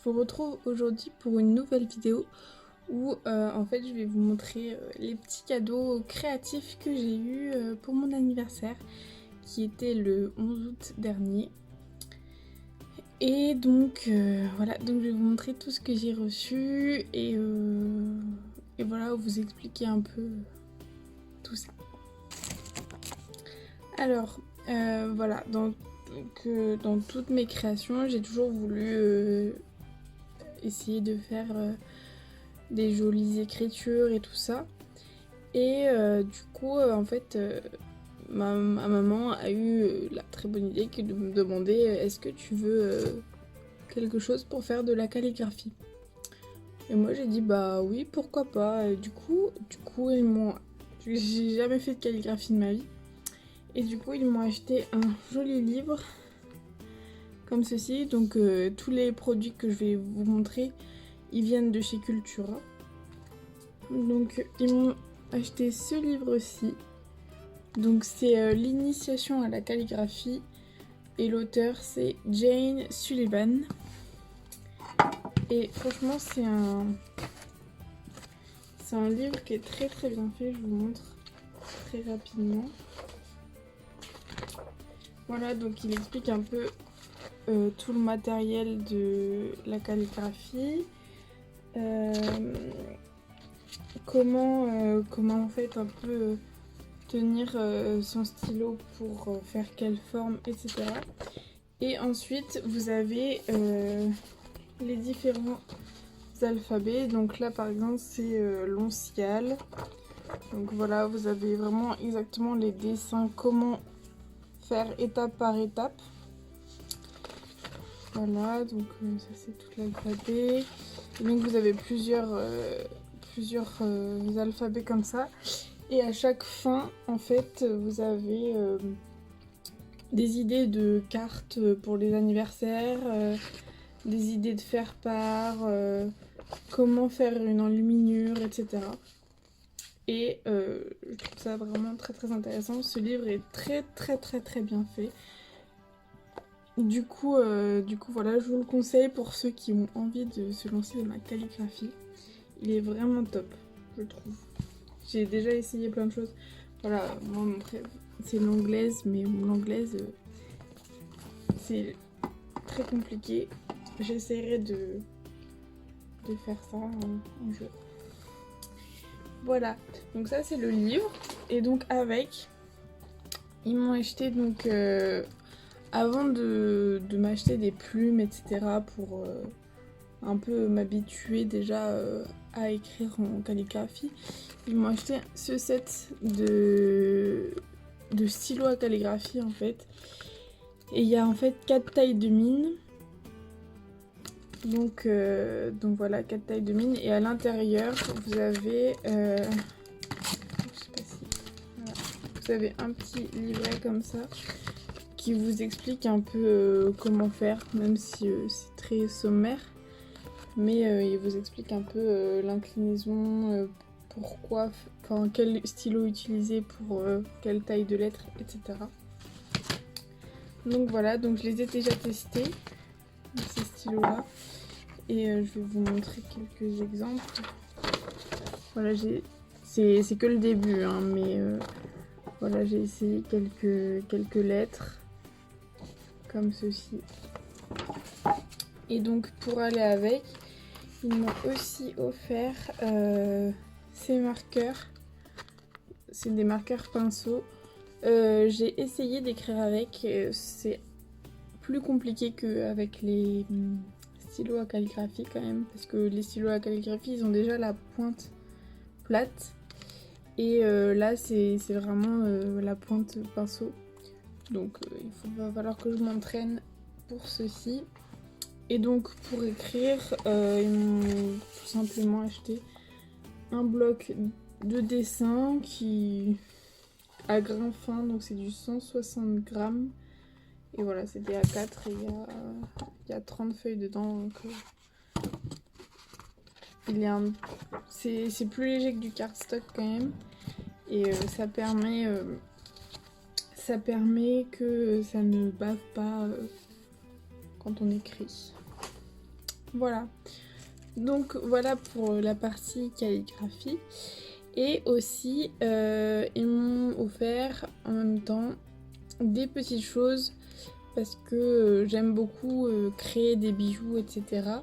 vous retrouve aujourd'hui pour une nouvelle vidéo où en fait je vais vous montrer les petits cadeaux créatifs que j'ai eu pour mon anniversaire qui était le 11 août dernier. Et donc voilà, donc je vais vous montrer tout ce que j'ai reçu et voilà, vous expliquer un peu tout ça. Alors voilà, dans toutes mes créations, j'ai toujours voulu essayer de faire des jolies écritures et tout ça. Et du coup, en fait, ma maman a eu la très bonne idée de me demander est-ce que tu veux quelque chose pour faire de la calligraphie. Et moi j'ai dit bah oui, pourquoi pas. Et du coup j'ai jamais fait de calligraphie de ma vie. Et du coup ils m'ont acheté un joli livre comme ceci. Donc tous les produits que je vais vous montrer, ils viennent de chez Cultura. Donc ils m'ont acheté ce livre-ci. Donc c'est l'initiation à la calligraphie et l'auteur c'est Jane Sullivan. Et franchement c'est un livre qui est très très bien fait, je vous montre très rapidement. Voilà, donc il explique un peu tout le matériel de la calligraphie, comment en fait un peu tenir son stylo pour faire quelle forme, etc. Et ensuite vous avez les différents alphabets. Donc là par exemple c'est l'oncial. Donc voilà, vous avez vraiment exactement les dessins, comment faire étape par étape. Voilà, donc ça c'est toute l'alphabet. Et donc vous avez plusieurs alphabets comme ça. Et à chaque fin, en fait, vous avez des idées de cartes pour les anniversaires, des idées de faire-part, comment faire une enluminure, etc. Et je trouve ça vraiment très très intéressant. Ce livre est très très très très bien fait. Du coup voilà, je vous le conseille pour ceux qui ont envie de se lancer dans la calligraphie. Il est vraiment top, je trouve. J'ai déjà essayé plein de choses. Voilà, moi mon préf c'est l'anglaise, mais l'anglaise c'est très compliqué. J'essaierai de faire ça un jour. Voilà, donc ça c'est le livre. Et donc avec, ils m'ont acheté donc avant de m'acheter des plumes, etc. pour un peu m'habituer déjà à écrire en calligraphie, ils m'ont acheté ce set de stylos à calligraphie en fait. Et il y a en fait 4 tailles de mine. Donc voilà, 4 tailles de mine. Et à l'intérieur, vous avez je sais pas si, voilà. Vous avez un petit livret comme ça qui vous explique un peu comment faire, même si c'est très sommaire. Mais il vous explique un peu l'inclinaison, pourquoi, enfin quel stylo utiliser pour quelle taille de lettres, etc. Donc voilà, donc je les ai déjà testés, ces stylos-là. Et je vais vous montrer quelques exemples. Voilà, c'est que le début, hein, mais voilà, j'ai essayé quelques lettres, comme ceci. Et donc pour aller avec, ils m'ont aussi offert ces marqueurs. C'est des marqueurs pinceaux. J'ai essayé d'écrire avec, c'est plus compliqué qu'avec les stylos à calligraphie quand même, parce que les stylos à calligraphie ils ont déjà la pointe plate et là c'est vraiment la pointe pinceau. Donc il va falloir que je m'entraîne pour ceci. Et donc pour écrire, ils m'ont tout simplement acheté un bloc de dessin qui à grain fin, donc c'est du 160 grammes. Et voilà, c'est des A4 et il y a 30 feuilles dedans. Donc c'est plus léger que du cardstock quand même. Et ça permet que ça ne bave pas quand on écrit. Voilà. Donc voilà pour la partie calligraphie. Et aussi, ils m'ont offert en même temps des petites choses parce que j'aime beaucoup créer des bijoux, etc.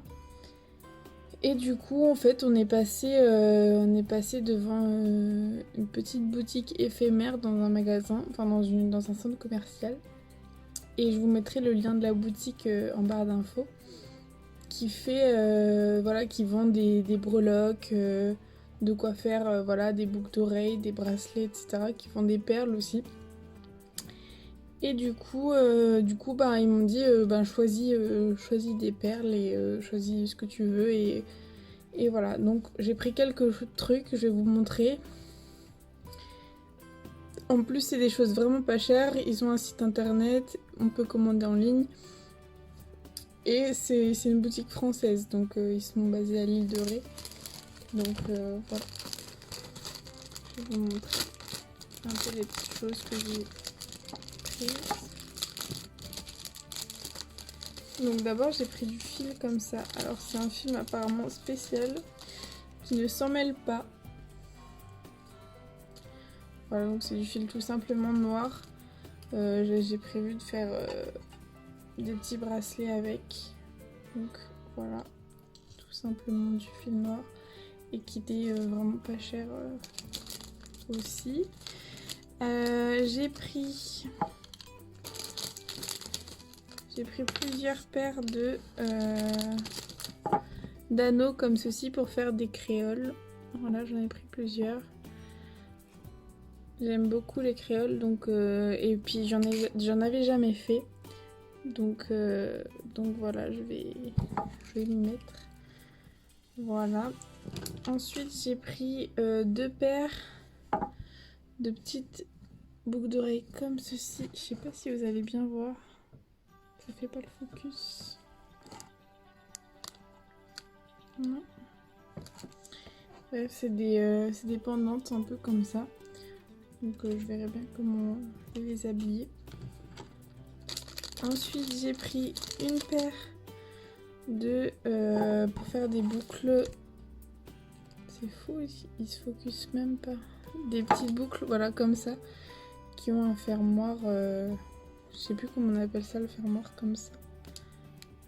Et du coup, en fait, on est passé devant une petite boutique éphémère dans un magasin, enfin dans un centre commercial. Et je vous mettrai le lien de la boutique en barre d'infos, qui fait, voilà, qui vend des breloques, de quoi faire, voilà, des boucles d'oreilles, des bracelets, etc. Qui font des perles aussi. Et du coup, bah, ils m'ont dit, choisis des perles et choisis ce que tu veux. Et voilà, donc j'ai pris quelques trucs, je vais vous montrer. En plus, c'est des choses vraiment pas chères. Ils ont un site internet, on peut commander en ligne. Et c'est une boutique française, donc ils sont basés à l'île de Ré. Donc voilà, je vais vous montrer un peu les petites choses que j'ai prises. Donc d'abord j'ai pris du fil comme ça. Alors c'est un fil apparemment spécial qui ne s'en mêle pas. Voilà, donc c'est du fil tout simplement noir. J'ai prévu de faire des petits bracelets avec. Donc voilà, tout simplement du fil noir. Et qui était vraiment pas cher aussi. J'ai pris plusieurs paires d'anneaux comme ceci pour faire des créoles. Voilà, j'en ai pris plusieurs. J'aime beaucoup les créoles, donc et puis j'en avais jamais fait. Donc voilà, je vais m'y mettre. Voilà. Ensuite, j'ai pris 2 paires de petites boucles d'oreilles comme ceci. Je sais pas si vous allez bien voir. Ça fait pas le focus. Non. Bref, c'est des pendantes un peu comme ça. Donc je verrai bien comment je vais les habiller. Ensuite, j'ai pris une paire pour faire des boucles. C'est fou, il se focus même pas. Des petites boucles, voilà, comme ça, qui ont un fermoir. Je sais plus comment on appelle ça, le fermoir comme ça.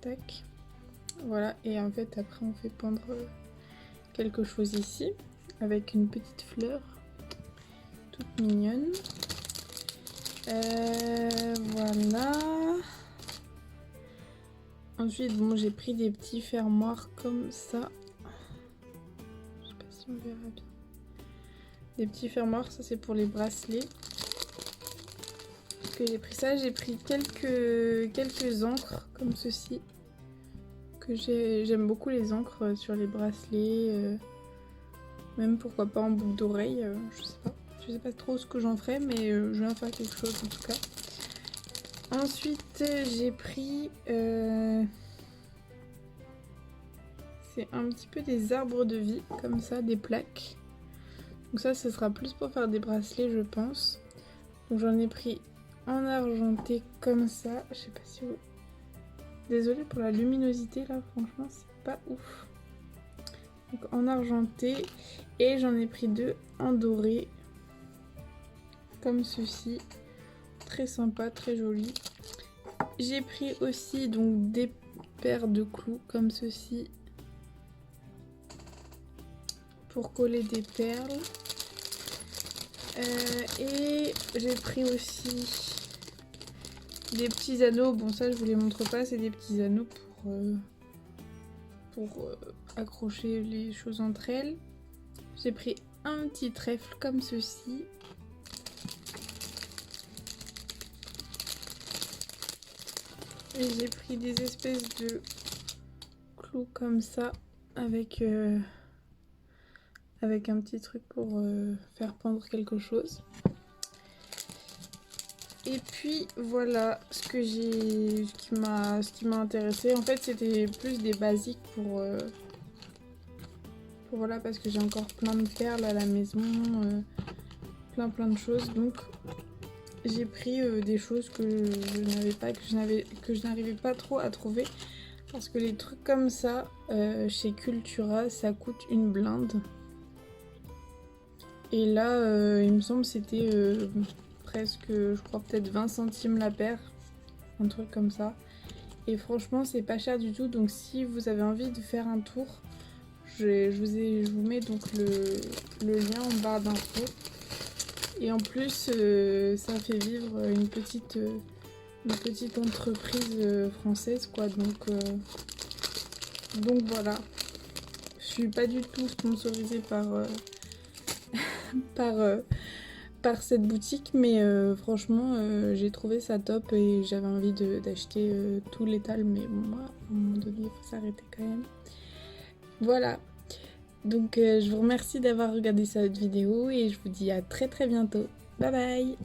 Tac. Voilà, et en fait, après, on fait pendre quelque chose ici, avec une petite fleur, toute mignonne. Voilà. Ensuite, bon, j'ai pris des petits fermoirs comme ça. Si on verra bien. Des petits fermoirs, ça c'est pour les bracelets. Que j'ai pris ça, j'ai pris quelques encres comme ceci. Que j'aime beaucoup les encres sur les bracelets. Même pourquoi pas en boucle d'oreille, je sais pas trop ce que j'en ferai, mais je vais en faire quelque chose en tout cas. Ensuite, j'ai pris c'est un petit peu des arbres de vie, comme ça, des plaques. Donc ça, ce sera plus pour faire des bracelets, je pense. Donc j'en ai pris en argenté comme ça. Je sais pas si vous... Désolée pour la luminosité, là, franchement, c'est pas ouf. Donc en argenté. Et j'en ai pris 2 en doré. Comme ceci. Très sympa, très joli. J'ai pris aussi donc des paires de clous comme ceci. Pour coller des perles. Et j'ai pris aussi des petits anneaux. Bon, ça je vous les montre pas, c'est des petits anneaux pour accrocher les choses entre elles. J'ai pris un petit trèfle comme ceci. Et j'ai pris des espèces de clous comme ça avec un petit truc pour faire pendre quelque chose. Et puis voilà ce qui m'a intéressé. En fait, c'était plus des basiques pour voilà, parce que j'ai encore plein de perles à la maison, plein de choses. Donc j'ai pris des choses que je n'arrivais pas trop à trouver Parce que les trucs comme ça, chez Cultura, ça coûte une blinde. Et là, il me semble que c'était presque, je crois peut-être 20 centimes la paire. Un truc comme ça. Et franchement, c'est pas cher du tout. Donc si vous avez envie de faire un tour, je vous mets donc le lien en barre d'infos. Et en plus, ça fait vivre une petite entreprise française, quoi. Donc voilà. Je suis pas du tout sponsorisée par cette boutique, mais franchement, j'ai trouvé ça top et j'avais envie d'acheter tout l'étal, mais bon, moi, à un moment donné, il faut s'arrêter quand même. Voilà. Donc je vous remercie d'avoir regardé cette vidéo et je vous dis à très très bientôt. Bye bye!